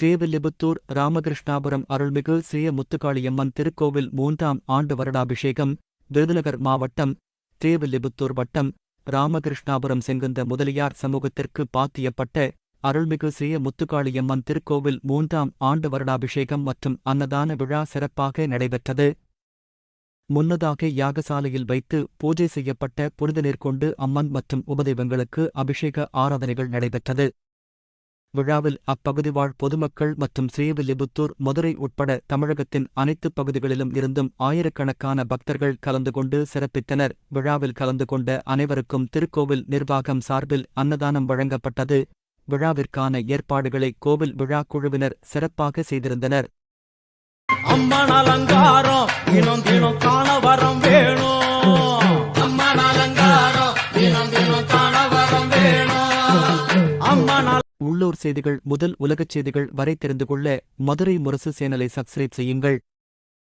ஸ்ரீவில்லிபுத்தூர் ராமகிருஷ்ணாபுரம் அருள்மிகு ஸ்ரீ முத்துக்காளியம்மன் திருக்கோவில் 3ஆம் ஆண்டு வருடாபிஷேகம். விருதுநகர் மாவட்டம் ஸ்ரீவில்லிபுத்தூர் வட்டம் ராமகிருஷ்ணாபுரம் செங்குந்த முதலியார் சமூகத்திற்கு பாத்தியப்பட்ட அருள்மிகு ஸ்ரீ முத்துக்காளியம்மன் திருக்கோவில் 3ஆம் ஆண்டு வருடாபிஷேகம் மற்றும் அன்னதான விழா சிறப்பாக நடைபெற்றது. முன்னதாக யாகசாலையில் வைத்து பூஜை செய்யப்பட்ட புனிதநீர் கொண்டு அம்மன் மற்றும் உபதெய்வங்களுக்கு அபிஷேக ஆராதனைகள் நடைபெற்றது. விழாவில் அப்பகுதி வாழ் பொதுமக்கள் மற்றும் ஸ்ரீவில்லிபுத்தூர், மதுரை உட்பட தமிழகத்தின் அனைத்து பகுதிகளிலும் இருந்தும் ஆயிரக்கணக்கான பக்தர்கள் கலந்து கொண்டு சிறப்பித்தனர். விழாவில் கலந்து கொண்ட அனைவருக்கும் திருக்கோவில் நிர்வாகம் சார்பில் அன்னதானம் வழங்கப்பட்டது. விழாவிற்கான ஏற்பாடுகளை கோவில் விழா குழுவினர் சிறப்பாக செய்திருந்தனர். அம்மன் அலங்காரம் தினம் தினம் காண வரம் வேணும். அம்மன் அலங்காரம் தினம் தினம் காண வரம் வேணும். அம்மன் உள்ளூர் செய்திகள் முதல் உலகச் செய்திகள் வரை தெரிந்து கொள்ள மதுரை முரசு சேனலை சப்ஸ்கிரைப் செய்யுங்கள்.